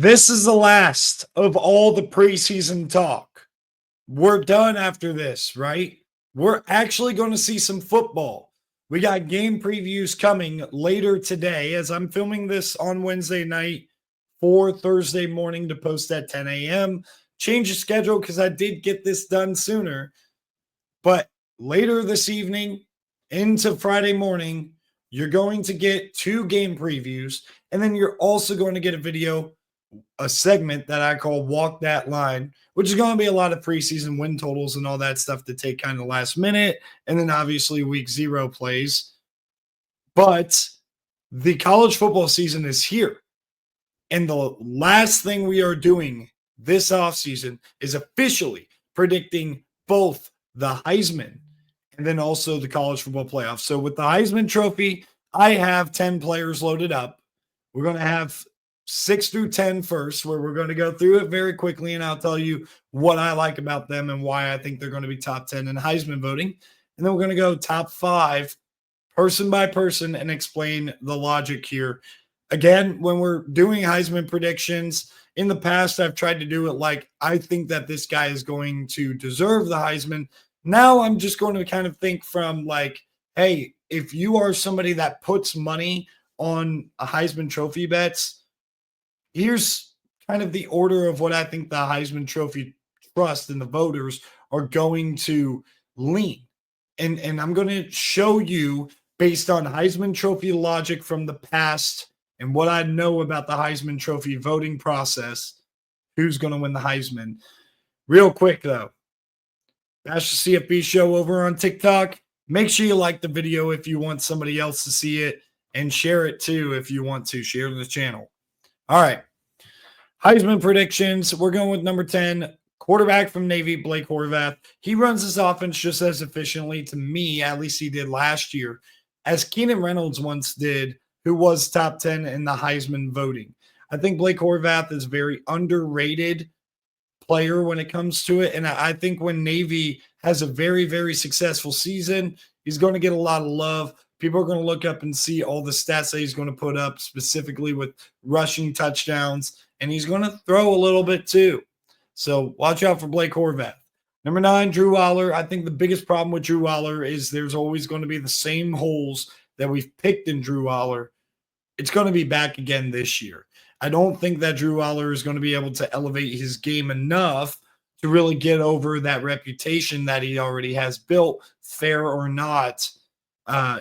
This is the last of all the preseason talk. We're done after this, right? We're actually going to see some football. We got game previews coming later today as I'm filming this on Wednesday night for Thursday morning to post at 10 a.m. Change the schedule because I did get this done sooner. But later this evening into Friday morning, you're going to get 2 game previews. And then you're also going to get a segment that I call Walk That Line, which is going to be a lot of preseason win totals and all that stuff to take kind of last minute. And then obviously week 0 plays. But the college football season is here. And the last thing we are doing this offseason is officially predicting both the Heisman and then also the college football playoffs. So with the Heisman Trophy, I have 10 players loaded up. We're going to have 6 through 10 first, where we're going to go through it very quickly, and I'll tell you what I like about them and why I think they're going to be top 10 in Heisman voting. And then we're going to go top 5 person by person and explain the logic here. Again, when we're doing Heisman predictions, in the past, I've tried to do it like I think that this guy is going to deserve the Heisman. Now I'm just going to kind of think from like, hey, if you are somebody that puts money on a Heisman Trophy bets, here's kind of the order of what I think the Heisman Trophy trust and the voters are going to lean. And I'm going to show you based on Heisman Trophy logic from the past and what I know about the Heisman Trophy voting process, who's going to win the Heisman. Real quick, though, Bash the CFB show over on TikTok. Make sure you like the video if you want somebody else to see it, and share it too if you want to. Share the channel. All right. Heisman predictions. We're going with number 10, quarterback from Navy, Blake Horvath. He runs his offense just as efficiently, to me, at least he did last year, as Keenan Reynolds once did, who was top 10 in the Heisman voting. I think Blake Horvath is a very underrated player when it comes to it. And I think when Navy has a very, very successful season, he's going to get a lot of love. People are going to look up and see all the stats that he's going to put up, specifically with rushing touchdowns. And he's going to throw a little bit too. So watch out for Blake Horvath. Number 9, Drew Waller. I think the biggest problem with Drew Waller is there's always going to be the same holes that we've picked in Drew Waller. It's going to be back again this year. I don't think that Drew Waller is going to be able to elevate his game enough to really get over that reputation that he already has built, fair or not.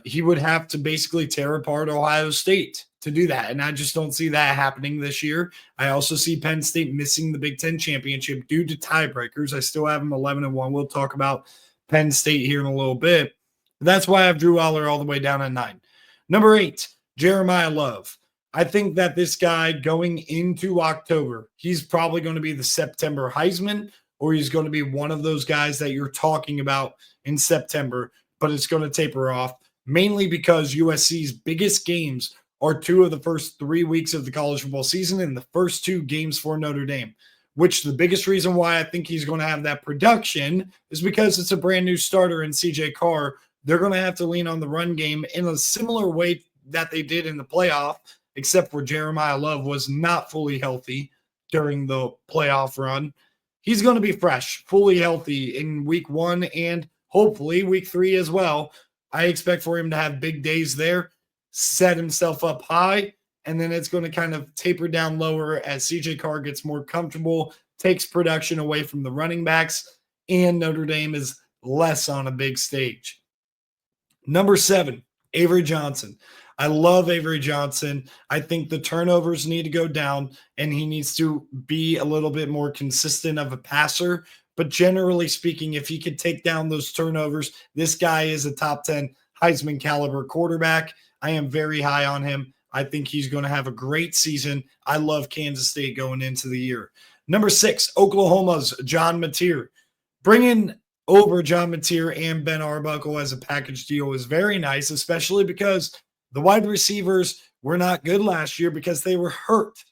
He would have to basically tear apart Ohio State to do that. And I just don't see that happening this year. I also see Penn State missing the Big Ten championship due to tiebreakers. I still have them 11-1. We'll talk about Penn State here in a little bit. That's why I have Drew Waller all the way down at 9. Number 8, Jeremiah Love. I think that this guy going into October, he's probably going to be the September Heisman, or he's going to be one of those guys that you're talking about in September, but it's going to taper off, mainly because USC's biggest games are 2 of the first 3 weeks of the college football season and the first 2 games for Notre Dame, which the biggest reason why I think he's going to have that production is because it's a brand new starter in CJ Carr. They're going to have to lean on the run game in a similar way that they did in the playoff, except for Jeremiah Love was not fully healthy during the playoff run. He's going to be fresh, fully healthy in week 1 and hopefully week 3 as well. I expect for him to have big days there, set himself up high, and then it's going to kind of taper down lower as CJ Carr gets more comfortable, takes production away from the running backs, and Notre Dame is less on a big stage. Number 7, Avery Johnson. I love Avery Johnson. I think the turnovers need to go down, and he needs to be a little bit more consistent of a passer. But generally speaking, if he could take down those turnovers, this guy is a top 10 Heisman caliber quarterback. I am very high on him. I think he's going to have a great season. I love Kansas State going into the year. Number 6, Oklahoma's John Mateer. Bringing over John Mateer and Ben Arbuckle as a package deal is very nice, especially because the wide receivers were not good last year because they were hurt.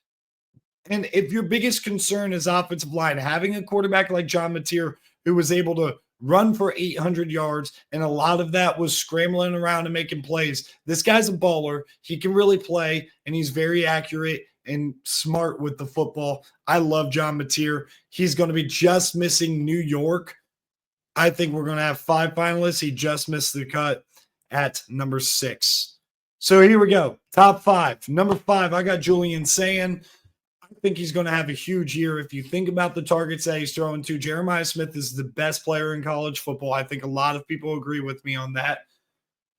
And if your biggest concern is offensive line, having a quarterback like John Mateer who was able to run for 800 yards, and a lot of that was scrambling around and making plays. This guy's a baller. He can really play, and he's very accurate. and smart with the football. I love John Mateer. He's going to be just missing New York. I think we're going to have 5 finalists. He just missed the cut at number 6. So here we go. Top 5. Number 5, I got Julian Sand. I think he's going to have a huge year. If you think about the targets that he's throwing to, Jeremiah Smith is the best player in college football. I think a lot of people agree with me on that.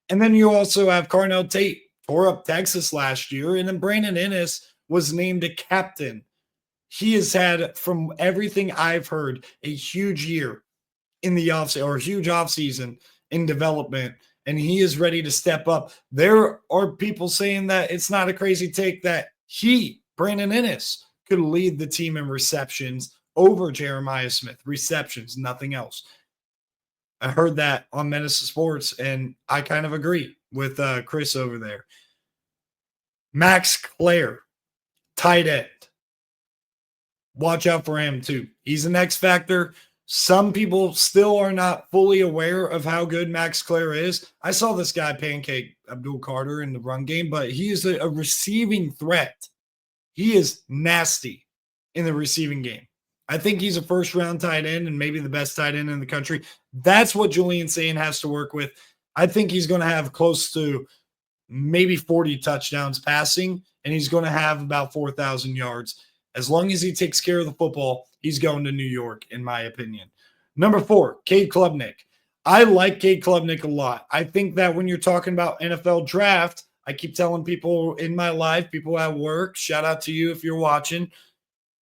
And then you also have Carnell Tate, tore up Texas last year. And then Brandon Ennis was named a captain. He has had, from everything I've heard, a huge year in the offseason, or a huge offseason in development. And he is ready to step up. There are people saying that it's not a crazy take that Brandon Ennis, could lead the team in receptions over Jeremiah Smith. Receptions, nothing else. I heard that on Menace Sports, and I kind of agree with Chris over there. Max Clare, tight end. Watch out for him, too. He's an X factor. Some people still are not fully aware of how good Max Clare is. I saw this guy pancake Abdul Carter in the run game, but he is a receiving threat. He is nasty in the receiving game. I think he's a first-round tight end and maybe the best tight end in the country. That's what Julian Sand has to work with. I think he's going to have close to maybe 40 touchdowns passing, and he's going to have about 4,000 yards. As long as he takes care of the football, he's going to New York, in my opinion. Number 4, Cade Klubnik. I like Cade Klubnik a lot. I think that when you're talking about NFL draft, I keep telling people in my life, people at work, shout out to you if you're watching,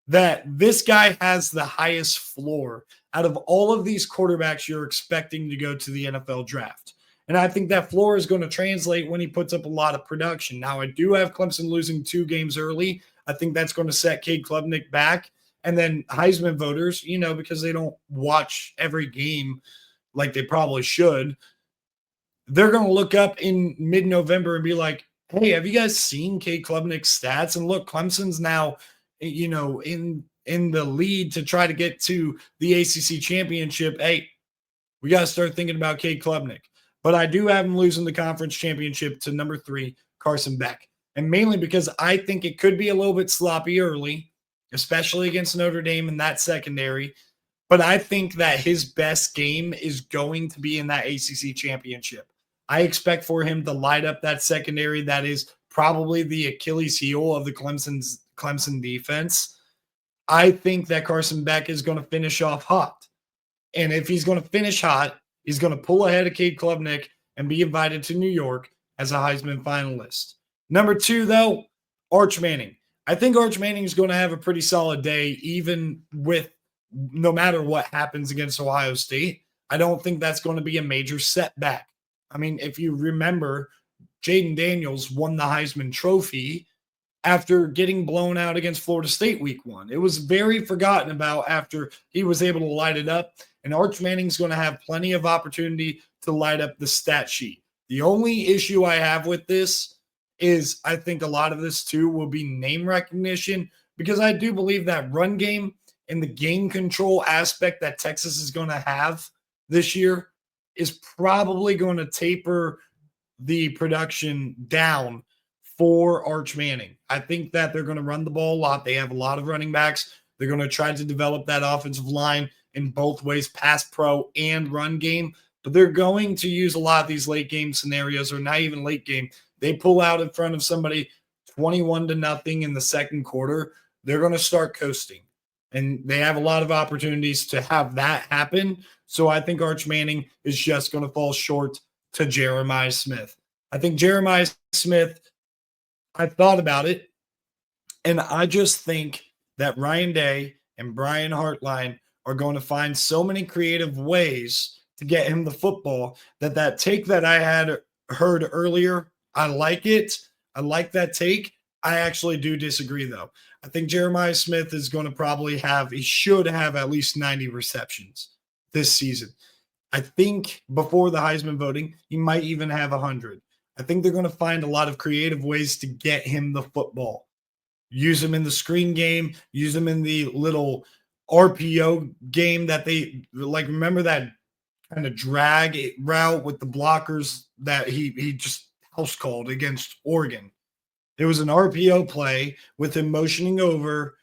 that this guy has the highest floor out of all of these quarterbacks you're expecting to go to the NFL draft. And I think that floor is going to translate when he puts up a lot of production. Now, I do have Clemson losing 2 games early. I think that's going to set Cade Klubnik back. And then Heisman voters, because they don't watch every game like they probably should, they're going to look up in mid-November and be like, hey, have you guys seen Cade Klubnik's stats? And look, Clemson's now, in the lead to try to get to the ACC championship. Hey, we got to start thinking about Cade Klubnik. But I do have him losing the conference championship to number 3, Carson Beck. And mainly because I think it could be a little bit sloppy early, especially against Notre Dame in that secondary. But I think that his best game is going to be in that ACC championship. I expect for him to light up that secondary. That is probably the Achilles heel of the Clemson defense. I think that Carson Beck is going to finish off hot. And if he's going to finish hot, he's going to pull ahead of Cade Klubnik and be invited to New York as a Heisman finalist. Number 2, though, Arch Manning. I think Arch Manning is going to have a pretty solid day, even with no matter what happens against Ohio State. I don't think that's going to be a major setback. I mean, if you remember, Jaden Daniels won the Heisman Trophy after getting blown out against Florida State week 1. It was very forgotten about after he was able to light it up. And Arch Manning's going to have plenty of opportunity to light up the stat sheet. The only issue I have with this is I think a lot of this, too, will be name recognition, because I do believe that run game and the game control aspect that Texas is going to have this year is probably going to taper the production down for Arch Manning. I think that they're going to run the ball a lot. They have a lot of running backs. They're going to try to develop that offensive line in both ways, pass pro and run game. But they're going to use a lot of these late game scenarios, or not even late game. They pull out in front of somebody 21-0 in the second quarter. They're going to start coasting. And they have a lot of opportunities to have that happen. So I think Arch Manning is just going to fall short to Jeremiah Smith. I think Jeremiah Smith, I thought about it, and I just think that Ryan Day and Brian Hartline are going to find so many creative ways to get him the football that take that I had heard earlier, I like it. I like that take. I actually do disagree, though. I think Jeremiah Smith is going to he should have at least 90 receptions this season. I think before the Heisman voting, he might even have 100. I think they're going to find a lot of creative ways to get him the football. Use him in the screen game, use him in the little RPO game that they like. Remember that kind of drag route with the blockers that he just house called against Oregon. It was an RPO play with him motioning over,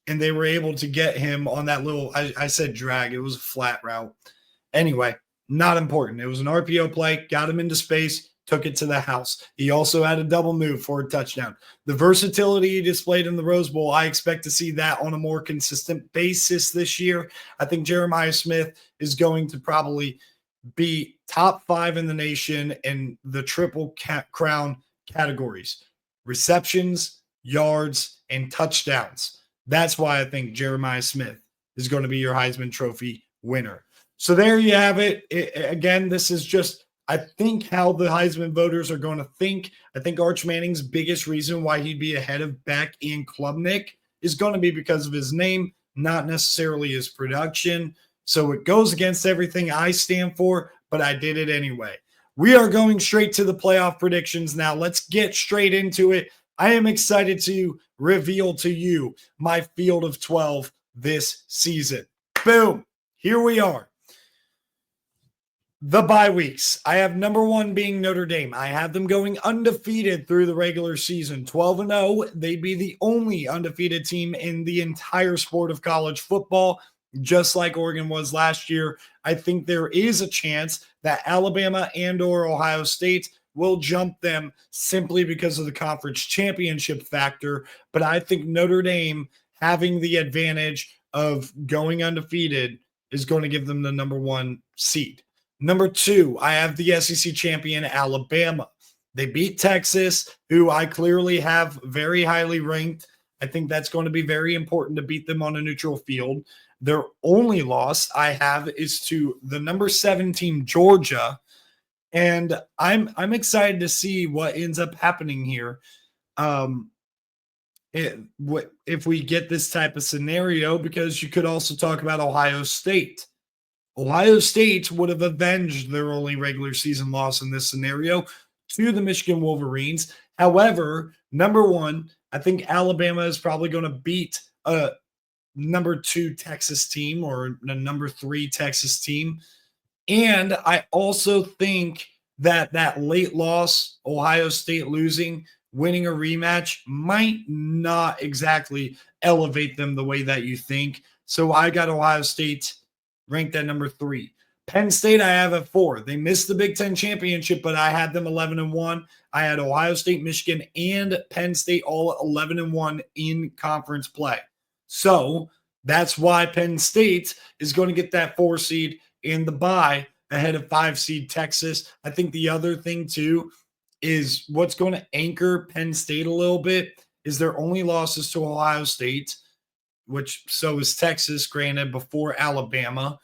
and they were able to get him on that little, I said drag, it was a flat route. Anyway, not important. It was an RPO play, got him into space, took it to the house. He also had a double move for a touchdown. The versatility he displayed in the Rose Bowl, I expect to see that on a more consistent basis this year. I think Jeremiah Smith is going to probably be top 5 in the nation in the triple crown categories: receptions, yards, and touchdowns. That's why I think Jeremiah Smith is going to be your Heisman Trophy winner. So there you have it. Again, this is just, I think, how the Heisman voters are going to think. I think Arch Manning's biggest reason why he'd be ahead of Beck and Klubnik is going to be because of his name, not necessarily his production. So it goes against everything I stand for, but I did it anyway. We are going straight to the playoff predictions now. Let's get straight into it. I am excited to reveal to you my field of 12 this season. Boom. Here we are. The bye weeks. I have number 1 being Notre Dame. I have them going undefeated through the regular season. 12-0. They'd be the only undefeated team in the entire sport of college football, just like Oregon was last year. I think there is a chance that Alabama and or Ohio State will jump them simply because of the conference championship factor. But I think Notre Dame having the advantage of going undefeated is going to give them the number 1 seed. Number 2, I have the SEC champion, Alabama. They beat Texas, who I clearly have very highly ranked. I think that's going to be very important to beat them on a neutral field. Their only loss I have is to the number 7 team, Georgia. And I'm excited to see what ends up happening here. If we get this type of scenario, because you could also talk about Ohio State. Ohio State would have avenged their only regular season loss in this scenario to the Michigan Wolverines. However, number 1, I think Alabama is probably going to beat a number 2 Texas team or a number 3 Texas team. And I also think that late loss, Ohio State losing, winning a rematch, might not exactly elevate them the way that you think. So I got Ohio State ranked at number 3. Penn State I have at 4. They missed the Big Ten championship, but I had them 11-1. I had Ohio State, Michigan, and Penn State all 11-1 in conference play. So that's why Penn State is going to get that 4 seed in the bye ahead of 5 seed Texas. I think the other thing too is what's going to anchor Penn State a little bit is their only losses to Ohio State, which so is Texas, granted, before Alabama.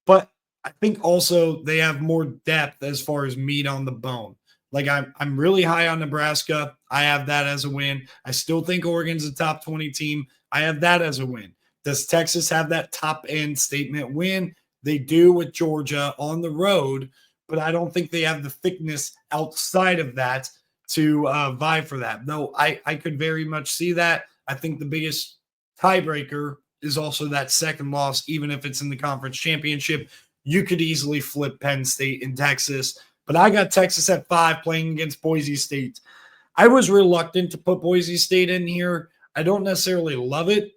But I think also they have more depth as far as meat on the bone. Like I'm really high on Nebraska. I have that as a win. I still think Oregon's a top 20 team. I have that as a win. Does Texas have that top end statement win? They do with Georgia on the road, but I don't think they have the thickness outside of that to vie for that. Though I could very much see that. I think the biggest tiebreaker is also that second loss, even if it's in the conference championship. You could easily flip Penn State and Texas, but I got Texas at 5 playing against Boise State. I was reluctant to put Boise State in here. I don't necessarily love it.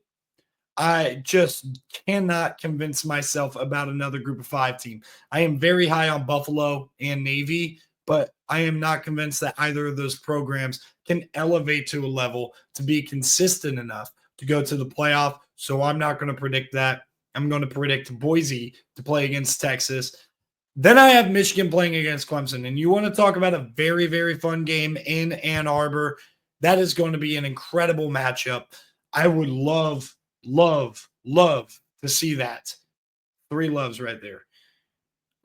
I just cannot convince myself about another group of 5 team. I am very high on Buffalo and Navy, but I am not convinced that either of those programs can elevate to a level to be consistent enough to go to the playoff. So I'm not going to predict that. I'm going to predict Boise to play against Texas. Then I have Michigan playing against Clemson. And you want to talk about a very, very fun game in Ann Arbor. That is going to be an incredible matchup. I would love to see that. 3 loves right there.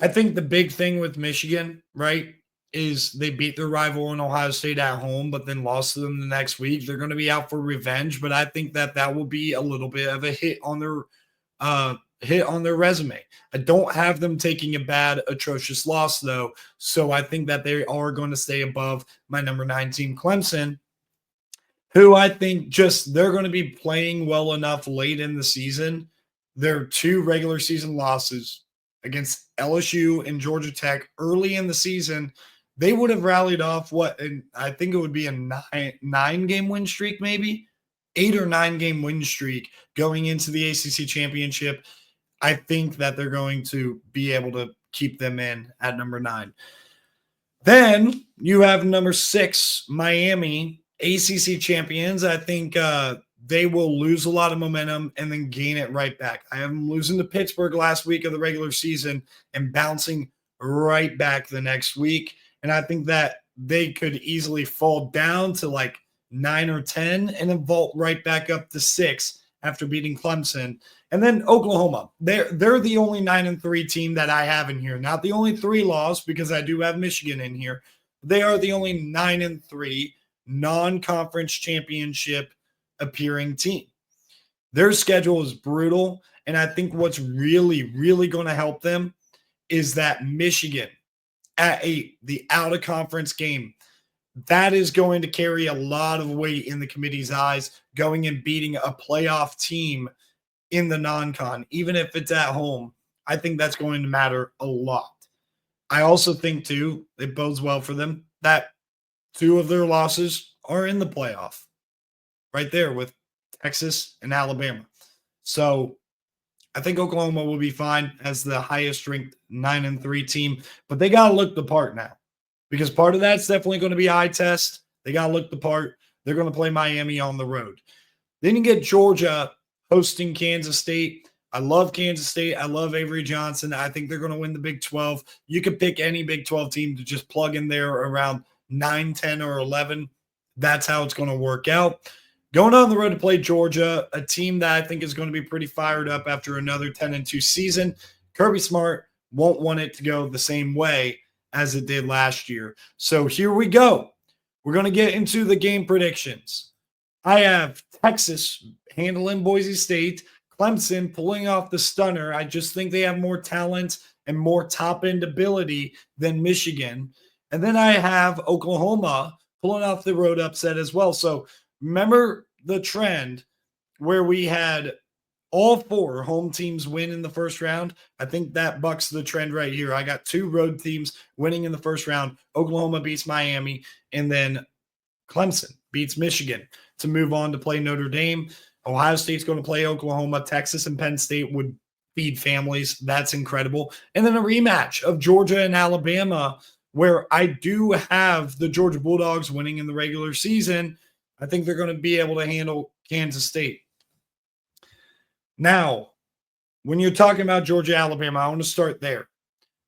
I think the big thing with Michigan, right, is they beat their rival in Ohio State at home, but then lost to them the next week. They're going to be out for revenge, but I think that will be a little bit of a hit on their resume. I don't have them taking a bad, atrocious loss, though, so I think that they are going to stay above my number 9 team, Clemson, who I think they're going to be playing well enough late in the season. Their 2 regular season losses against LSU and Georgia Tech early in the season they would have rallied off what, and I think it would be a nine game win streak, maybe 8 or 9 game win streak going into the ACC championship. I think that they're going to be able to keep them in at number 9. Then you have number 6, Miami, ACC champions. I think they will lose a lot of momentum and then gain it right back. I have them losing to Pittsburgh last week of the regular season and bouncing right back the next week. And I think that they could easily fall down to like 9 or 10 and then vault right back up to 6 after beating Clemson. And then Oklahoma, they're the only 9-3 team that I have in here. Not the only 3 loss, because I do have Michigan in here. They are the only 9-3 non-conference championship appearing team. Their schedule is brutal, and I think what's really, really going to help them is that Michigan at 8, the out-of-conference game, that is going to carry a lot of weight in the committee's eyes, going and beating a playoff team in the non-con, even if it's at home. I think that's going to matter a lot. I also think, too, it bodes well for them that 2 of their losses are in the playoff right there with Texas and Alabama. So I think Oklahoma will be fine as the highest ranked 9-3 team, but they got to look the part now, because part of that's definitely going to be eye test. They got to look the part. They're going to play Miami on the road. Then you get Georgia hosting Kansas State. I love Kansas State. I love Avery Johnson. I think they're going to win the Big 12. You could pick any Big 12 team to just plug in there around 9, 10, or 11. That's how it's going to work out. Going on the road to play Georgia, a team that I think is going to be pretty fired up after another 10-2 season. Kirby Smart won't want it to go the same way as it did last year. So here we go. We're going to get into the game predictions. I have Texas handling Boise State, Clemson pulling off the stunner. I just think they have more talent and more top-end ability than Michigan. And then I have Oklahoma pulling off the road upset as well. So remember the trend where we had all 4 home teams win in the first round? I think that bucks the trend right here. I got 2 road teams winning in the first round. Oklahoma beats Miami, and then Clemson beats Michigan to move on to play Notre Dame. Ohio State's going to play Oklahoma. Texas and Penn State would feed families. That's incredible. And then a rematch of Georgia and Alabama, where I do have the Georgia Bulldogs winning in the regular season. I think they're going to be able to handle Kansas State. Now, when you're talking about Georgia, Alabama, I want to start there.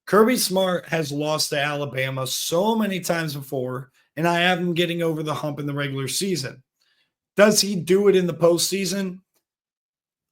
Kirby Smart has lost to Alabama so many times before, and I have him getting over the hump in the regular season. Does he do it in the postseason?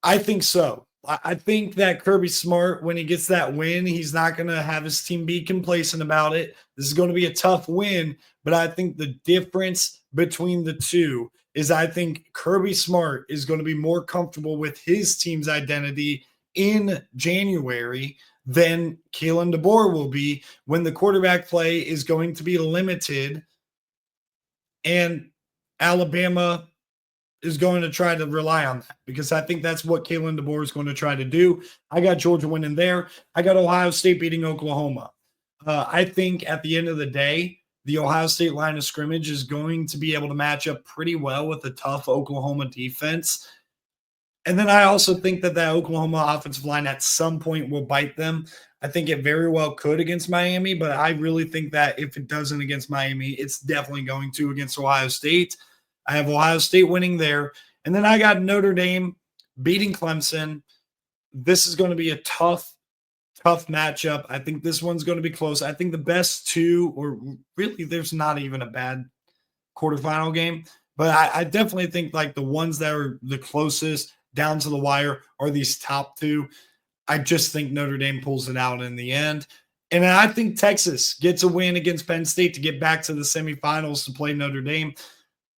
I think so. I think that Kirby Smart, when he gets that win, he's not going to have his team be complacent about it. This is going to be a tough win, but I think the difference between the two is I think Kirby Smart is going to be more comfortable with his team's identity in January than Kalen DeBoer will be when the quarterback play is going to be limited and Alabama is going to try to rely on that, because I think that's what Kalen DeBoer is going to try to do. I got Georgia winning there. I got Ohio State beating Oklahoma. I think at the end of the day, the Ohio State line of scrimmage is going to be able to match up pretty well with the tough Oklahoma defense. And then I also think that Oklahoma offensive line at some point will bite them. I think it very well could against Miami, but I really think that if it doesn't against Miami, it's definitely going to against Ohio State. I have Ohio State winning there. And then I got Notre Dame beating Clemson. This is going to be a tough matchup. I think this one's going to be close. I think the best 2, or really there's not even a bad quarterfinal game, but I definitely think like the ones that are the closest down to the wire are these top 2. I just think Notre Dame pulls it out in the end. And I think Texas gets a win against Penn State to get back to the semifinals to play Notre Dame.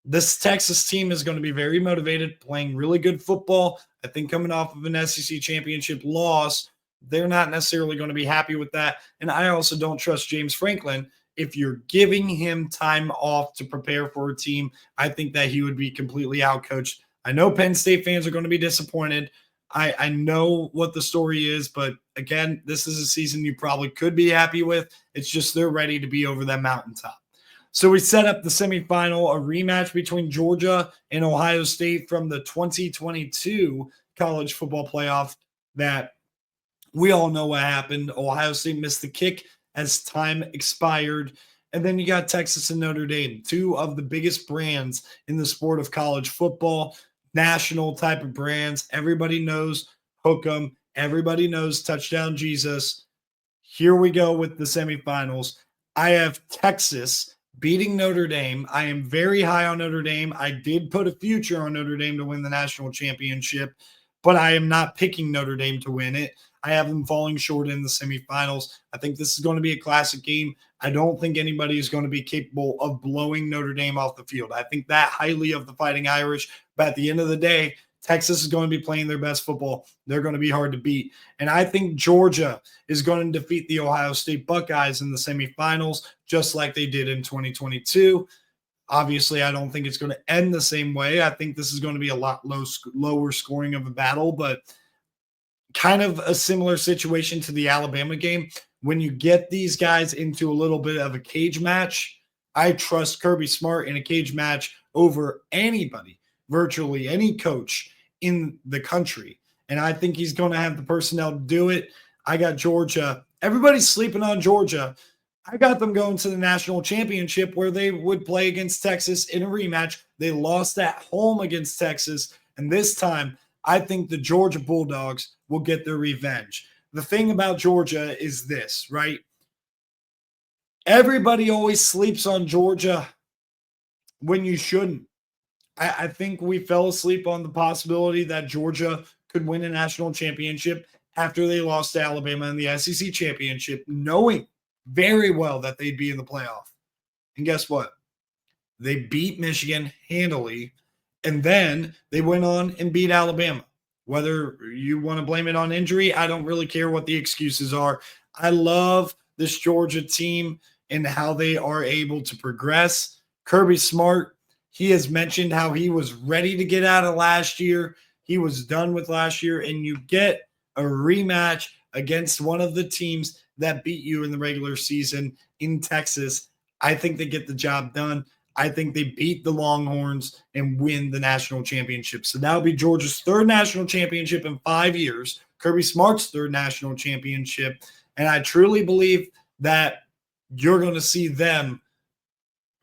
This Texas team is going to be very motivated, playing really good football. I think coming off of an SEC championship loss, they're not necessarily going to be happy with that. And I also don't trust James Franklin. If you're giving him time off to prepare for a team, I think that he would be completely outcoached. I know Penn State fans are going to be disappointed. I know what the story is, but again, this is a season you probably could be happy with. It's just they're ready to be over that mountaintop. So we set up the semifinal, a rematch between Georgia and Ohio State from the 2022 college football playoff that we all know what happened. Ohio State missed the kick as time expired. And then you got Texas and Notre Dame, two of the biggest brands in the sport of college football, national type of brands. Everybody knows Hook 'em. Everybody knows Touchdown Jesus. Here we go with the semifinals. I have Texas beating Notre Dame. I am very high on Notre Dame. I did put a future on Notre Dame to win the national championship, but I am not picking Notre Dame to win it. I have them falling short in the semifinals. I think this is going to be a classic game. I don't think anybody is going to be capable of blowing Notre Dame off the field. I think that highly of the Fighting Irish, but at the end of the day, Texas is going to be playing their best football. They're going to be hard to beat. And I think Georgia is going to defeat the Ohio State Buckeyes in the semifinals, just like they did in 2022. Obviously, I don't think it's going to end the same way. I think this is going to be a lot lower scoring of a battle, but kind of a similar situation to the Alabama game. When you get these guys into a little bit of a cage match, I trust Kirby Smart in a cage match over anybody, virtually any coach in the country. And I think he's going to have the personnel to do it. I got Georgia. Everybody's sleeping on Georgia. I got them going to the national championship where they would play against Texas in a rematch. They lost at home against Texas. And this time, I think the Georgia Bulldogs will get their revenge. The thing about Georgia is this, right? Everybody always sleeps on Georgia when you shouldn't. I think we fell asleep on the possibility that Georgia could win a national championship after they lost to Alabama in the SEC championship, knowing very well that they'd be in the playoff. And guess what? They beat Michigan handily, and then they went on and beat Alabama. Whether you want to blame it on injury, I don't really care what the excuses are. I love this Georgia team and how they are able to progress. Kirby Smart, he has mentioned how he was ready to get out of last year. He was done with last year, and you get a rematch against one of the teams that beat you in the regular season in Texas. I think they get the job done. I think they beat the Longhorns and win the national championship. So that would be Georgia's third national championship in 5 years, Kirby Smart's third national championship. And I truly believe that you're going to see them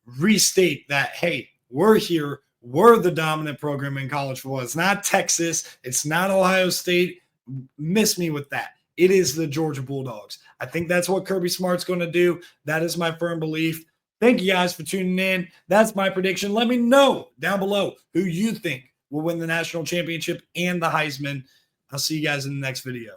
restate that, hey, we're here. We're the dominant program in college football. It's not Texas. It's not Ohio State. Miss me with that. It is the Georgia Bulldogs. I think that's what Kirby Smart's going to do. That is my firm belief. Thank you guys for tuning in. That's my prediction. Let me know down below who you think will win the national championship and the Heisman. I'll see you guys in the next video.